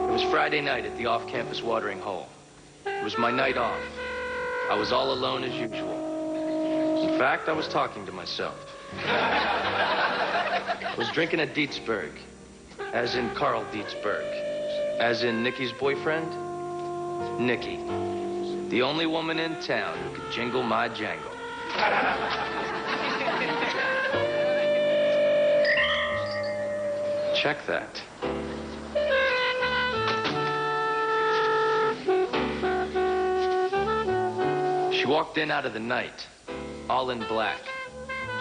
It was Friday night at the off-campus watering hole. It was my night off. I was all alone as usual. In fact, I was talking to myself. I was drinking a Dietzberg, as in Carl Dietzberg, as in Nikki's boyfriend, Nikki, the only woman in town who could jingle my jangle. Check that. She walked in out of the night, all in black.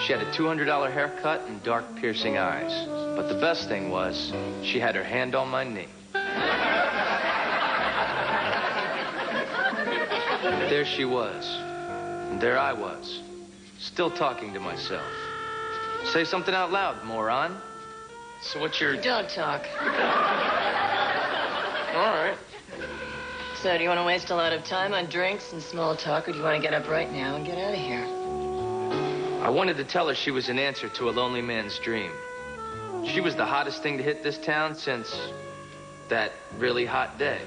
She had a $200 haircut and dark, piercing eyes. But the best thing was, she had her hand on my knee. There she was, and there I was, still talking to myself. Say something out loud, moron. So what's your... Don't talk. All right. So do you want to waste a lot of time on drinks and small talk, or do you want to get up right now and get out of here? I wanted to tell her she was an answer to a lonely man's dream. She was the hottest thing to hit this town since that really hot day.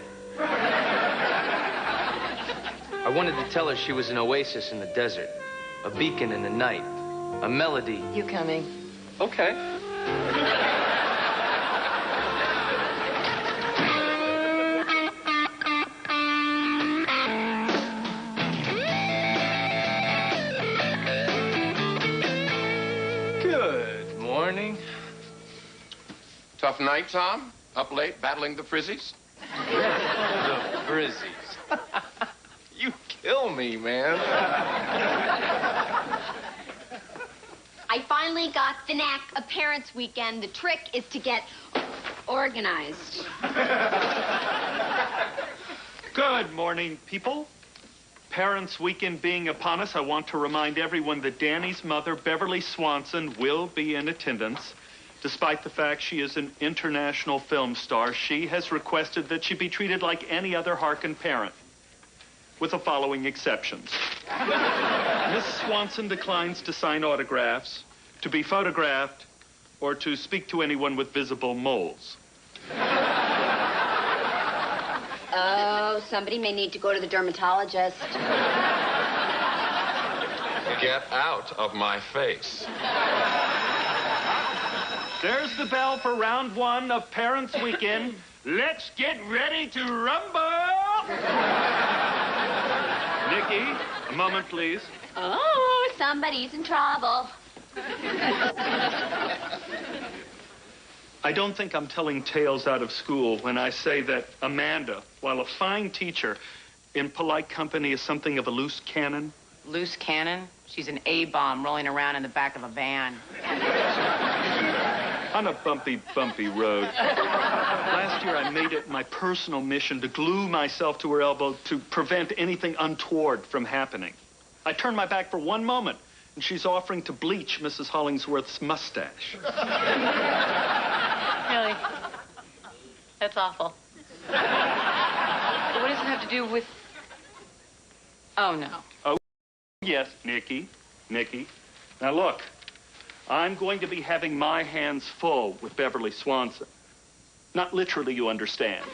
I wanted to tell her she was an oasis in the desert, a beacon in the night, a melody. You coming? Okay. Good morning. Tough night, Tom? Up late, battling the frizzies? The frizzies. You kill me, man. I finally got the knack of Parents' Weekend. The trick is to get organized. Good morning, people. Parents' Weekend being upon us, I want to remind everyone that Danny's mother, Beverly Swanson, will be in attendance. Despite the fact she is an international film star, she has requested that she be treated like any other Harkin parent, with the following exceptions. Miss Swanson declines to sign autographs, to be photographed, or to speak to anyone with visible moles. Oh, somebody may need to go to the dermatologist. Get out of my face. There's the bell for round one of Parents' Weekend. Let's get ready to rumble! Nikki, a moment, please. Oh, somebody's in trouble. I don't think I'm telling tales out of school when I say that Amanda, while a fine teacher, in polite company is something of a loose cannon. Loose cannon? She's an A-bomb rolling around in the back of a van. On a bumpy, bumpy road. Last year, I made it my personal mission to glue myself to her elbow to prevent anything untoward from happening. I turned my back for one moment, and she's offering to bleach Mrs. Hollingsworth's mustache. Really? That's awful. But what does it have to do with... Oh, no. Oh, yes, Nikki. Nikki. Now, look. I'm going to be having my hands full with Beverly Swanson. Not literally, you understand.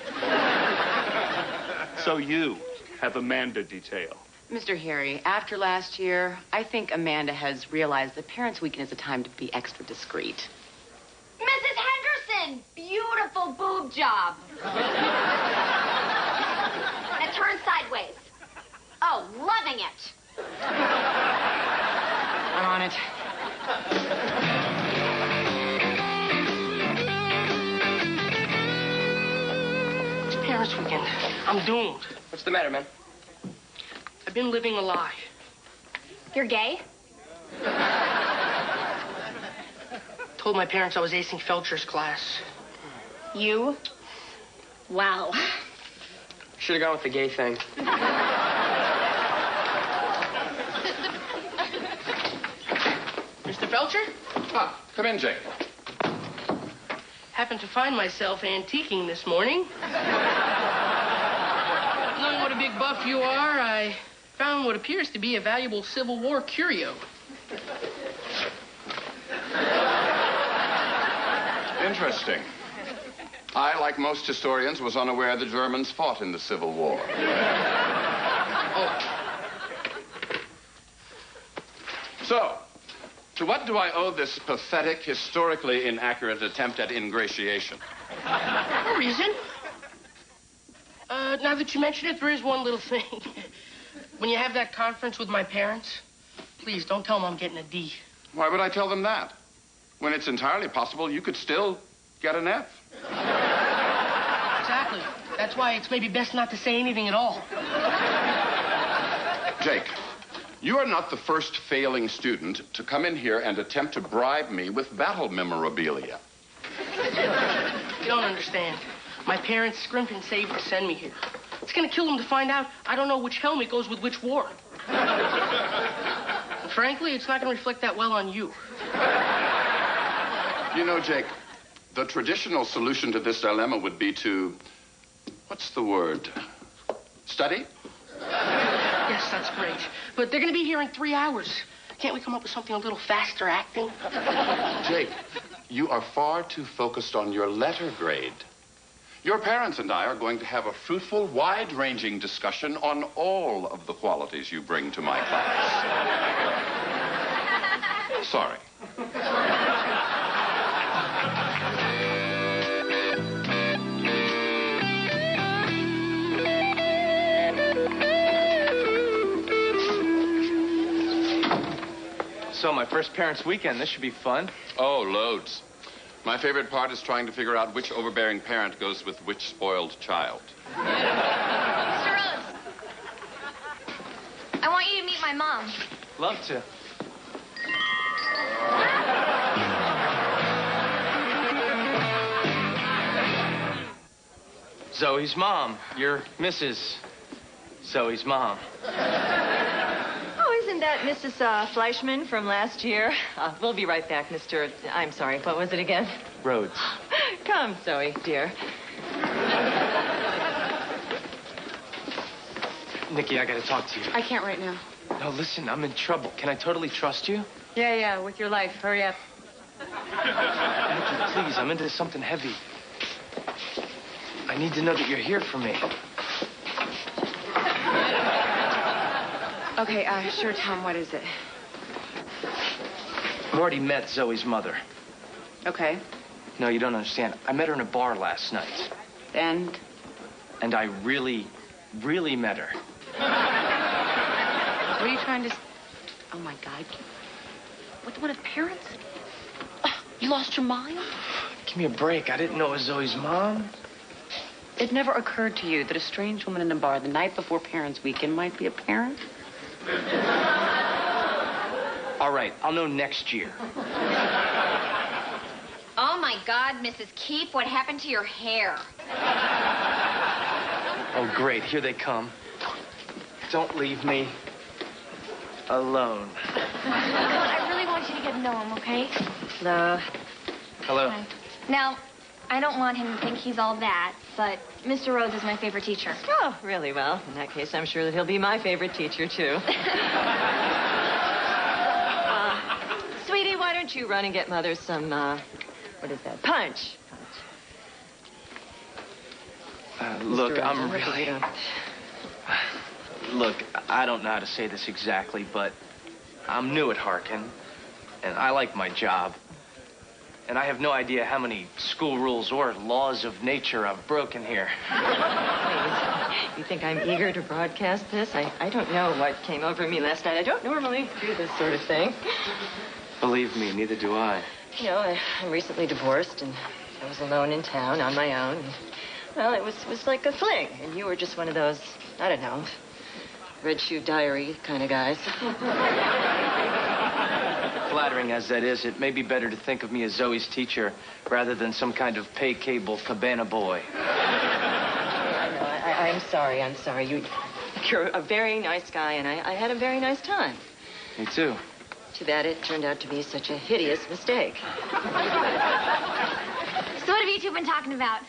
So you have Amanda detail. Mr. Harry, after last year, I think Amanda has realized that Parents' Weekend is a time to be extra discreet. Mrs. Henderson, beautiful boob job. Now turn sideways. Oh, loving it. I'm on it. It's Parents' Weekend. I'm doomed. What's the matter, man? I've been living a lie. You're gay? Told my parents I was acing Felcher's class. You? Wow. Should have gone with the gay thing. Mr. Felcher? Ah, come in, Jake. Happened to find myself antiquing this morning. Knowing what a big buff you are, I found what appears to be a valuable Civil War curio. Interesting. I, like most historians, was unaware the Germans fought in the Civil War. So, to what do I owe this pathetic, historically inaccurate attempt at ingratiation? No reason. Now that you mention it, there is one little thing. When you have that conference with my parents, please don't tell them I'm getting a D. Why would I tell them that? When it's entirely possible you could still get an F. Exactly. That's why it's maybe best not to say anything at all. Jake, you are not the first failing student to come in here and attempt to bribe me with battle memorabilia. You don't understand. My parents scrimped and saved to send me here. It's gonna kill them to find out I don't know which helmet goes with which war. And frankly, it's not gonna reflect that well on you. You know, Jake, the traditional solution to this dilemma would be to, what's the word? Study? Yes, that's great. But they're gonna be here in 3 hours. Can't we come up with something a little faster acting? Jake, you are far too focused on your letter grade. Your parents and I are going to have a fruitful, wide-ranging discussion on all of the qualities you bring to my class. Sorry. So, my first parents' weekend. This should be fun. Oh, loads. My favorite part is trying to figure out which overbearing parent goes with which spoiled child. Mr. Rhodes, I want you to meet my mom. Love to. Zoe's mom. You're Mrs. Zoe's mom. Oh, isn't that Mrs. Fleischman from last year? We'll be right back, Mr. I'm sorry, what was it again? Rhodes. Come, Zoe, dear. Nikki, I gotta talk to you. I can't right now. No, listen, I'm in trouble. Can I totally trust you? Yeah, with your life. Hurry up. Nikki, please, I'm into something heavy. I need to know that you're here for me. Okay, sure, Tom, what is it? I've already met Zoe's mother. Okay. No, you don't understand. I met her in a bar last night. And? And I really, really met her. What are you trying to... Oh, my God. What, one of parents? You lost your mind? Give me a break. I didn't know it was Zoe's mom. It never occurred to you that a strange woman in a bar the night before Parents' Weekend might be a parent? All right, I'll know next year. Oh, my God, Mrs. Keefe, what happened to your hair? Oh, great. Here they come. Don't leave me alone. Come on, I really want you to get to know him, okay? Hello. Hello. Now, I don't want him to think he's all that, but Mr. Rhodes is my favorite teacher. Oh, really? Well, in that case, I'm sure that he'll be my favorite teacher, too. Sweetie, why don't you run and get Mother some, what is that? Punch. Look, Mr. I'm Rhodes, really... Look, I don't know how to say this exactly, but I'm new at Harkin, and I like my job. And I have no idea how many school rules or laws of nature I've broken here. Please, you think I'm eager to broadcast this? I don't know what came over me last night. I don't normally do this sort of thing. Believe me, neither do I. You know, I'm recently divorced, and I was alone in town on my own. And, well, it was like a fling, and you were just one of those, I don't know, Red Shoe Diary kind of guys. Flattering as that is, it may be better to think of me as Zoe's teacher rather than some kind of pay cable cabana boy. I'm sorry. You're a very nice guy, and I had a very nice time. Me too. Too bad it turned out to be such a hideous mistake. So what have you two been talking about?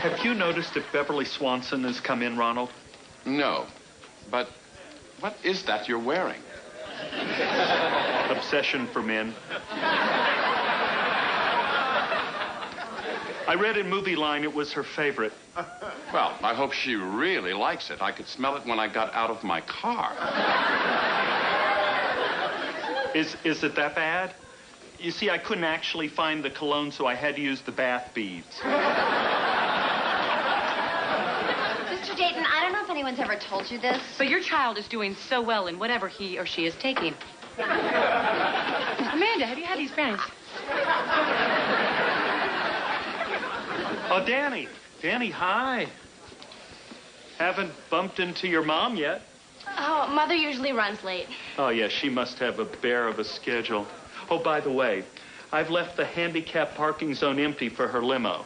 Have you noticed if Beverly Swanson has come in, Ronald? No, but what is that you're wearing? obsession for men. I read in Movie Line it was her favorite. Well, I hope she really likes it. I could smell it when I got out of my car. Is it that bad? You see, I couldn't actually find the cologne, so I had to use the bath beads. Mr. Dayton, I don't know if anyone's ever told you this. But your child is doing so well in whatever he or she is taking. Amanda, have you had these brownies? Oh, Danny. Danny, hi. Haven't bumped into your mom yet. Oh, Mother usually runs late. Oh, yeah, she must have a bear of a schedule. Oh, by the way, I've left the handicap parking zone empty for her limo.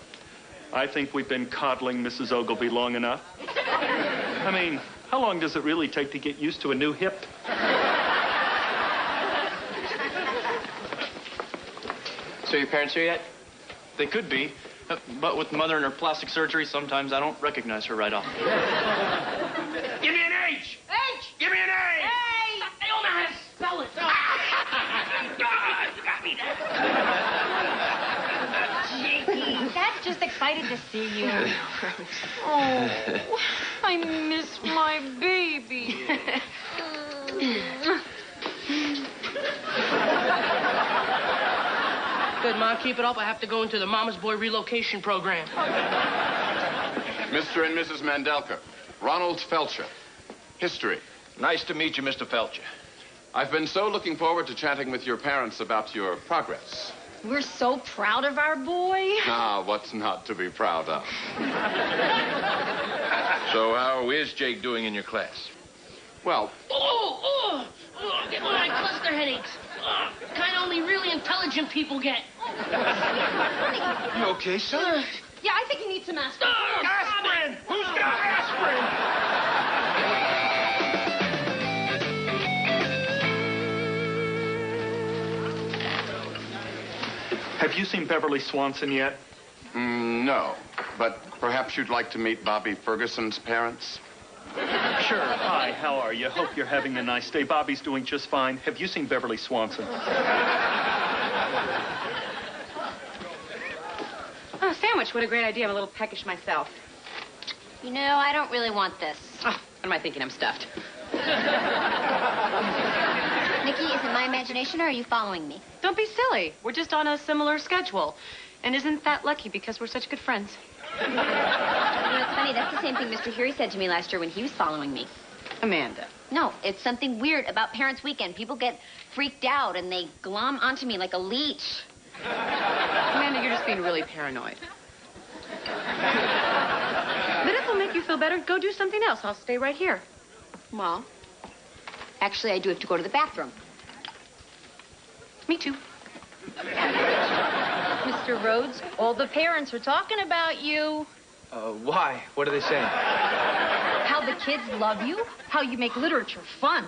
I think we've been coddling Mrs. Ogilvy long enough. I mean, how long does it really take to get used to a new hip? So your parents here yet? They could be. But with Mother and her plastic surgery, sometimes I don't recognize her right off. Give me an H! H! Give me an A! A! I don't know how to spell it. God, you got me there. Jakey, Dad's just excited to see you. Oh, I miss my baby. Good, Mom, keep it up. I have to go into the Mama's Boy relocation program. Mr. and Mrs. Mandelker, Ronald Felcher. History. Nice to meet you, Mr. Felcher. I've been so looking forward to chatting with your parents about your progress. We're so proud of our boy. Ah, what's not to be proud of? So how is Jake doing in your class? Well, I'm getting one of my cluster headaches. Kind only really intelligent people get. You okay, son? Yeah, I think he needs some aspirin. Aspirin! Who's got aspirin? Have you seen Beverly Swanson yet? no. But perhaps you'd like to meet Bobby Ferguson's parents? Sure. Hi, how are you? Hope you're having a nice day. Bobby's doing just fine. Have you seen Beverly Swanson? Oh, sandwich. What a great idea. I'm a little peckish myself. You know, I don't really want this. Oh, what am I thinking? I'm stuffed. Nikki, is it my imagination or are you following me? Don't be silly. We're just on a similar schedule. And isn't that lucky because we're such good friends? You know, it's funny. That's the same thing Mr. Hury said to me last year when he was following me. Amanda. No, it's something weird about Parents' Weekend. People get freaked out and they glom onto me like a leech. Amanda, you're just being really paranoid. But if it'll make you feel better, go do something else. I'll stay right here. Well, actually, I do have to go to the bathroom. Me too. Mr. Rhodes, all the parents are talking about you. Why? What are they saying? How the kids love you. How you make literature fun.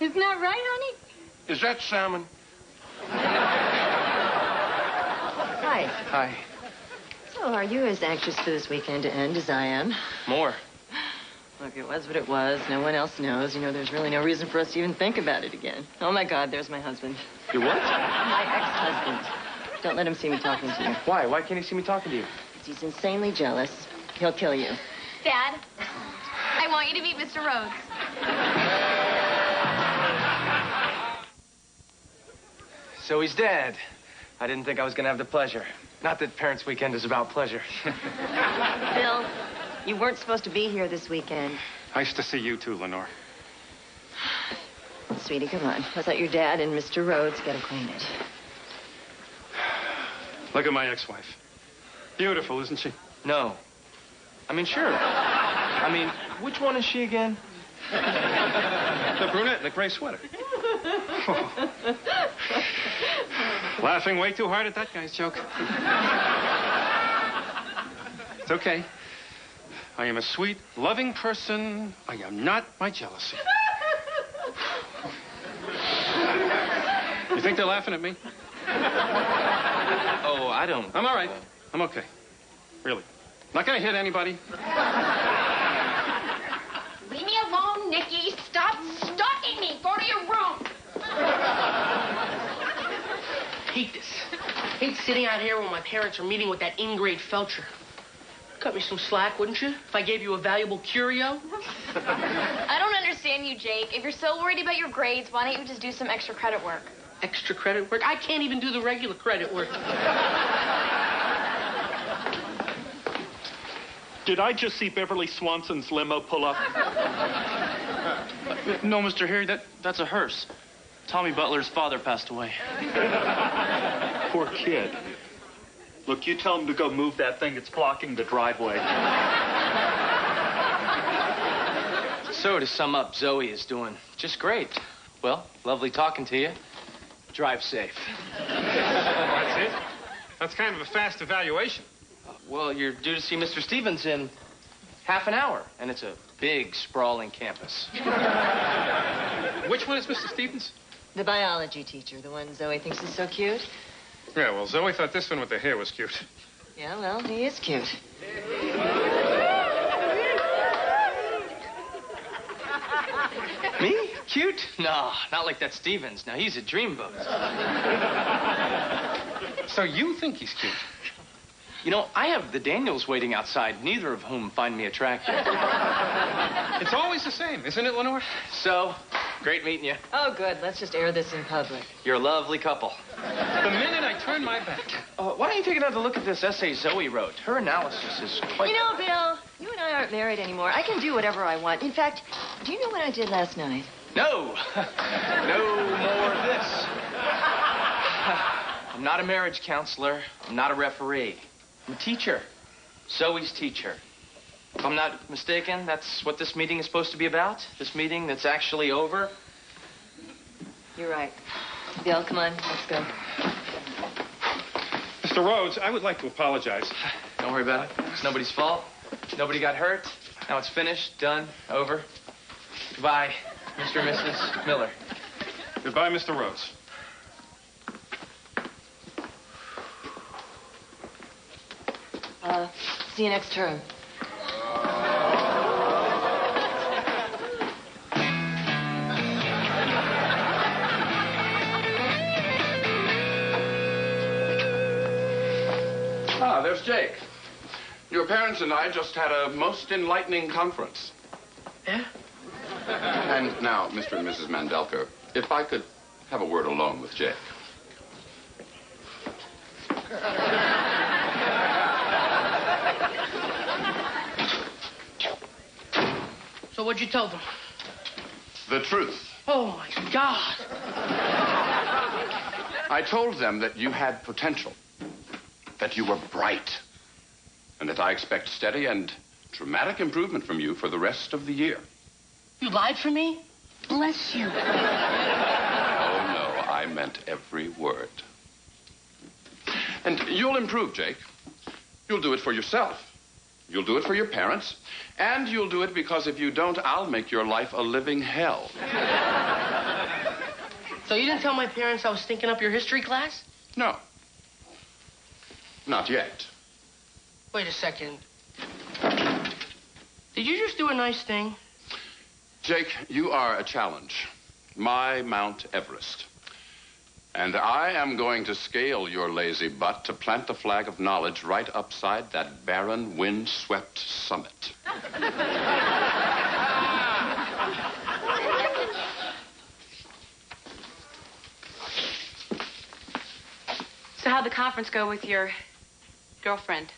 Isn't that right, honey? Is that salmon? Hi. Hi. So are you as anxious for this weekend to end as I am? More. Look, it was what it was. No one else knows. You know, there's really no reason for us to even think about it again. Oh, my God, there's my husband. Your what? My ex-husband. Don't let him see me talking to you. Why? Why can't he see me talking to you? He's insanely jealous. He'll kill you. Dad, I want you to meet Mr. Rhodes. So he's dead. I didn't think I was going to have the pleasure. Not that Parents' Weekend is about pleasure. Bill, you weren't supposed to be here this weekend. Nice to see you too, Lenore. Sweetie, come on. Let's let your dad and Mr. Rhodes get acquainted. Look at my ex-wife. Beautiful, isn't she? No. I mean, sure. I mean, which one is she again? The brunette in the gray sweater. Laughing way too hard at that guy's joke. It's okay. I am a sweet, loving person. I am not my jealousy. You think they're laughing at me? Oh, I don't. I'm all right. I'm okay. Really. Not gonna hit anybody. Leave me alone, Nikki. Stop stalking me. Go to your room. hate this. I hate sitting out here when my parents are meeting with that ingrate Felcher. Cut me some slack, wouldn't you? If I gave you a valuable curio? I don't understand you, Jake. If you're so worried about your grades, why don't you just do some extra credit work? Extra credit work? I can't even do the regular credit work. Did I just see Beverly Swanson's limo pull up? No, Mr. Harry, that's a hearse. Tommy Butler's father passed away. Poor kid. Look, you tell him to go move that thing. It's blocking the driveway. So to sum up, Zoe is doing just great. Well, lovely talking to you. Drive safe. That's it? That's kind of a fast evaluation. Well, you're due to see Mr. Stevens in half an hour, and it's a big, sprawling campus. Which one is Mr. Stevens? The biology teacher, the one Zoe thinks is so cute. Yeah, well, Zoe thought this one with the hair was cute. Yeah, well, he is cute. Me? Cute? No, not like that Stevens. Now, he's a dreamboat. So you think he's cute? You know, I have the Daniels waiting outside, neither of whom find me attractive. It's always the same, isn't it, Lenore? So, great meeting you. Oh, good. Let's just air this in public. You're a lovely couple. The minute I turn my back. Why don't you take another look at this essay Zoe wrote? Her analysis is quite... You know, Bill, you and I aren't married anymore. I can do whatever I want. In fact, do you know what I did last night? No. No more of this. I'm not a marriage counselor. I'm not a referee. I'm a teacher. Zoe's teacher. If I'm not mistaken, that's what this meeting is supposed to be about? This meeting that's actually over? You're right. Bill, come on, let's go. Mr. Rhodes, I would like to apologize. Don't worry about it. It's nobody's fault. Nobody got hurt. Now it's finished, done, over. Goodbye, Mr. and Mrs. Miller. Goodbye, Mr. Rhodes. See you next term. Ah, there's Jake. Your parents and I just had a most enlightening conference. Yeah? And now, Mr. and Mrs. Mandelker, if I could have a word alone with Jake. So what'd you tell them? The truth. Oh, my God. I told them that you had potential, that you were bright, and that I expect steady and dramatic improvement from you for the rest of the year. You lied for me? Bless you. Oh, no, I meant every word. And you'll improve, Jake. You'll do it for yourself. You'll do it for your parents. And you'll do it because if you don't, I'll make your life a living hell. So you didn't tell my parents I was stinking up your history class? No. Not yet. Wait a second. Did you just do a nice thing? Jake, you are a challenge. My Mount Everest. And I am going to scale your lazy butt to plant the flag of knowledge right upside that barren, wind-swept summit. So how'd the conference go with your girlfriend?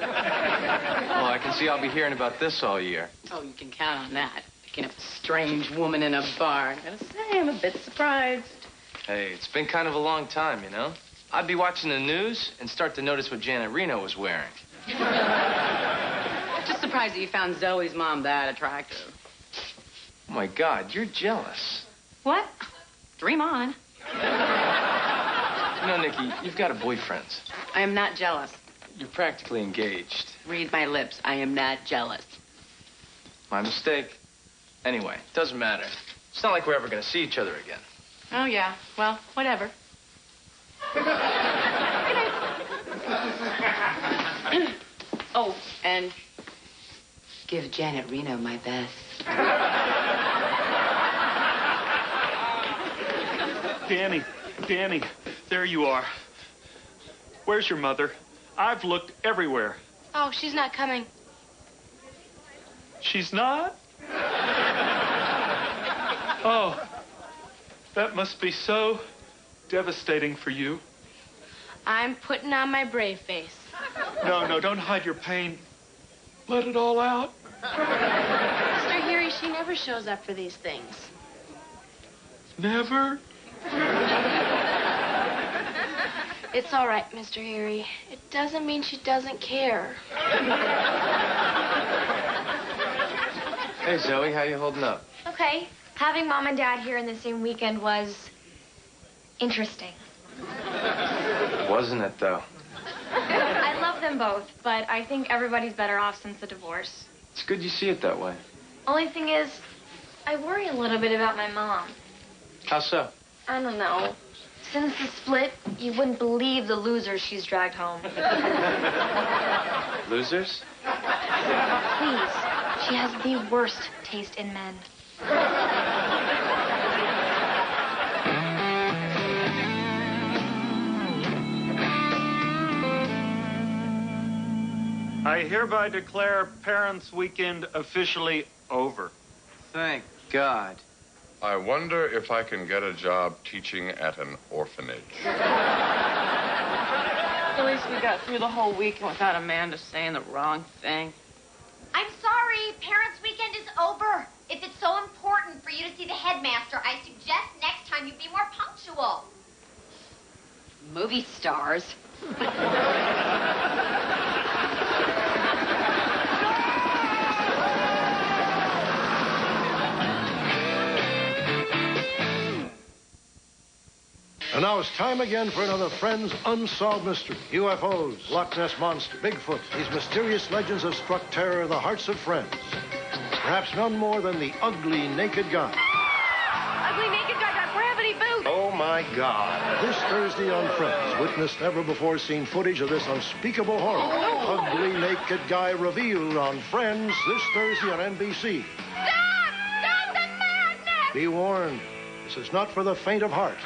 Well, I can see I'll be hearing about this all year. Oh, you can count on that. Picking up a strange woman in a bar. I gotta say, I'm a bit surprised. Hey, it's been kind of a long time, you know? I'd be watching the news and start to notice what Janet Reno was wearing. Just surprised that you found Zoe's mom that attractive. Oh, my God, you're jealous. What? Dream on. You know, Nikki, you've got a boyfriend. I am not jealous. You're practically engaged. Read my lips. I am not jealous. My mistake. Anyway, doesn't matter. It's not like we're ever going to see each other again. Oh, yeah. Well, whatever. Oh, and give Janet Reno my best. Danny, There you are. Where's your mother? I've looked everywhere. Oh, she's not coming. She's not? Oh, that must be so devastating for you. I'm putting on my brave face. No, don't hide your pain. Let it all out. Mr. Harry, she never shows up for these things. Never? It's all right, Mr. Harry. It doesn't mean she doesn't care. Hey, Zoe, how you holding up? Okay. Having Mom and Dad here in the same weekend was interesting. Wasn't it, though? I love them both, but I think everybody's better off since the divorce. It's good you see it that way. Only thing is, I worry a little bit about my mom. How so? I don't know. Since the split, you wouldn't believe the losers she's dragged home. Losers? Please. She has the worst taste in men. I hereby declare Parents' Weekend officially over. Thank God. I wonder if I can get a job teaching at an orphanage. At least we got through the whole weekend without Amanda saying the wrong thing. I'm sorry, Parents' Weekend is over. If it's so important for you to see the headmaster, I suggest next time you be more punctual. Movie stars. And now it's time again for another Friends Unsolved Mystery. UFOs, Loch Ness Monster, Bigfoot. These mysterious legends have struck terror in the hearts of friends. Perhaps none more than the ugly naked guy. Ugly naked guy got gravity boots. Oh, my God. This Thursday on Friends, witness never-before-seen footage of this unspeakable horror. Ugly naked guy revealed on Friends this Thursday on NBC. Stop! Stop the madness! Be warned, this is not for the faint of heart.